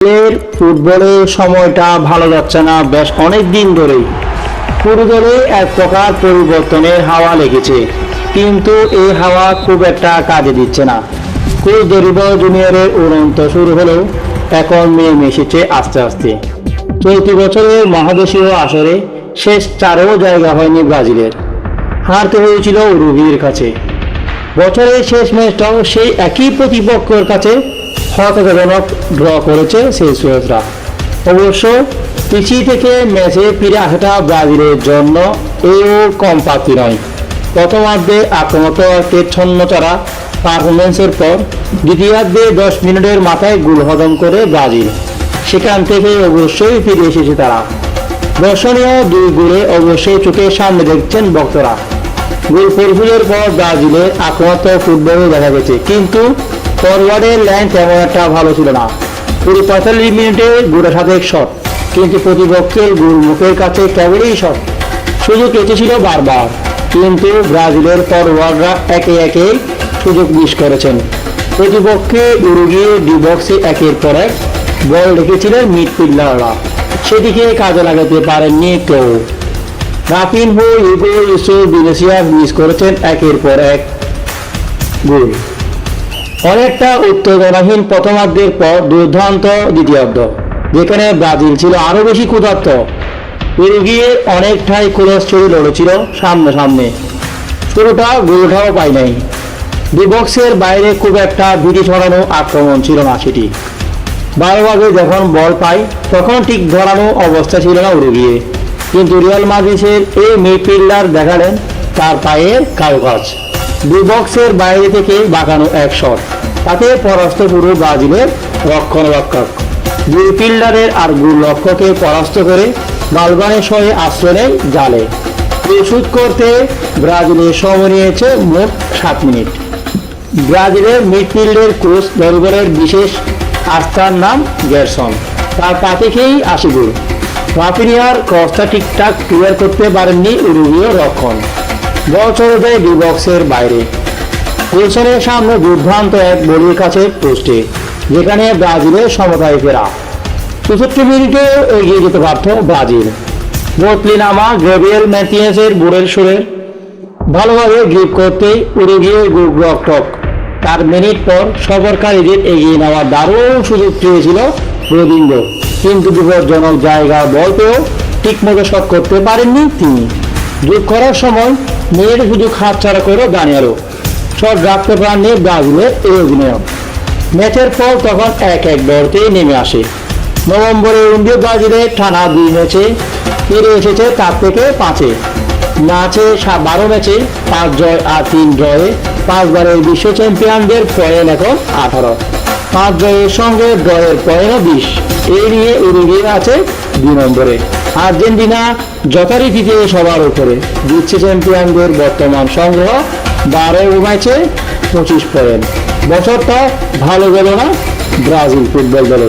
ফুটবলের সময়টা ভালো যাচ্ছে না বেশ অনেক দিন ধরেই। পুরো দলে এক প্রকার পরিবর্তনের হাওয়া লেগেছে, কিন্তু এই হাওয়া খুব একটা কাজে দিচ্ছে না। কোচ দরিবল জুনিয়রের উড়ন্ত শুরু হলেও এখন নেমে এসেছে আস্তে আস্তে। চলতি বছরের মহাদেশীয় আসরে শেষ চারেও জায়গা হয়নি ব্রাজিলের, হারতে হয়েছিল উরুগুয়ের কাছে। বছরের শেষ ম্যাচটাও সেই একই প্রতিপক্ষের কাছে হতাশাজনক ড্র করেছে সেলসিয়াসরা। অবশ্য পিছিয়ে থেকে ম্যাচে ফিরে আসাটা ব্রাজিলের জন্য এও কম প্রাপ্তি নয়। প্রথমার্ধে আক্রমণকে ছন্নছাড়া পারফরমেন্সের পর দ্বিতীয়ার্ধে 10 মিনিটের মাথায় গোল হজম করে ব্রাজিল। সেখান থেকে অবশ্যই ফিরে এসেছে তারা। দর্শনীয় দুই গোলে অবশ্যই চোখের সামনে দেখছেন ভক্তরা। গোল পরিশোধের পর ব্রাজিলের আক্রমণাত্মক ফুটবল দেখা গেছে, কিন্তু ফরওয়ার্ডের লাইন তেমন একটা ভালো ছিল না। পুরো 45 মিনিটে গোটা সাতেক শট, কিন্তু প্রতিপক্ষের গোলমুখের কাছে কেবলই শট। সুযোগ এসেছিল বারবার, কিন্তু ব্রাজিলের ফরওয়ার্ডরা একে একে সুযোগ মিস করেছেন। প্রতিপক্ষে উরুগুয়ে ডি বক্সে একের পর এক বল রেখেছিলেন মিডফিল্ডাররা, সেদিকে কাজে লাগাতে পারেননি কেউ। রাফিনহো, ইগো, ইউসুফ, ভিনিসিয়াস মিস করেছেন একের পর এক গোল। অনেকটা উত্তেজনাহীন প্রথমার্ধের পর দুর্দান্ত দ্বিতীয়ার্ধ, যেখানে ব্রাজিল ছিল আরও বেশি ক্ষুধার্ত। উরুগুয়ে অনেকটাই খোলসছড়ি লড়েছিল সামনে সামনে, শুরুটা গোলটাও পায় নাই। ডিবক্সের বাইরে খুব একটা ভীতি ছড়ানো আক্রমণ ছিল না সেটি। ভালোভাবে যখন বল পায় তখন ঠিক ধরানো অবস্থা ছিল না উরুগুয়ে, কিন্তু রিয়াল মাদ্রিদের এই মিডফিল্ডার দেখালেন তার পায়ের কারুকাজ। ডিবক্সের বাইরে থেকে বাঁকানো এক শট, তাতে পরাস্ত পুরো ব্রাজিলের রক্ষণরক্ষক। দুই ফিল্ডারের আর গোলরক্ষককে পরাস্ত করে বালবানের সঙ্গে আশ্রয় নেয় জালে। প্রস্তুত করতে ব্রাজিলের সময় নিয়েছে মোট 7 মিনিট। ব্রাজিলের মিডফিল্ডের কোচ দরবারের বিশেষ আস্থার নাম গেরসন, তার পা থেকেই 80 গোল। রাফিনিয়ার ক্রসটা ঠিকঠাক ক্লিয়ার করতে পারেননি উরুগুয়ে রক্ষণ, বল চলে যায় ডিবক্সের বাইরে। উইলসনের সামনে দুর্দান্ত এক বলের কাছে পোস্টে, যেখানে ব্রাজিলের সমতায় ফেরা। 64 মিনিটে এগিয়ে যেতে পারত ব্রাজিল। বোতলিনামা গ্যাব্রিয়েল ম্যার্টিনেজের বোরের সুরে ভালোভাবে গ্রিপ করতেই উরুগুয়ে গোলরক্ষক তার মিনিট পর সফরকারীদের এগিয়ে নেওয়ার দারুণ সুযোগ পেয়েছিল রোদিঙ্গো, কিন্তু বিপজ্জনক জায়গার বল পেয়েও ঠিকমতো শট করতে পারেননি তিনি। যোগ করার সময় মেয়ের সুযোগ হাতছাড়া করে দাঁড়িয়ালো, শট রাখতে পারেননি ব্রাজিলের এই অধিনায়ক। ম্যাচের পর তখন 1-1 দৌড়তেই নেমে আসে। নভেম্বরে ইন্ডিয়া ব্রাজিলের টানা 2 ম্যাচে ফিরে এসেছে 4 থেকে 5-এ। ম্যাচে 12 ম্যাচে 5 জয় আর 3 ড্রয়ে 5 বারের বিশ্ব চ্যাম্পিয়নদের পয়েন্ট এখন 18। 5 জয়ের সঙ্গে ড্রয়ের পয়েন্টও 20। এই নিয়ে উরুগুয়ে আছে 2 নম্বরে। আর্জেন্টিনা যথারীতিতে সবার উপরে, বিশ্ব চ্যাম্পিয়নদের বর্তমান সংগ্রহ 12 ম্যাচে 25 পয়েন্ট। বছরটা ভালো গেল না ব্রাজিল ফুটবল দলের।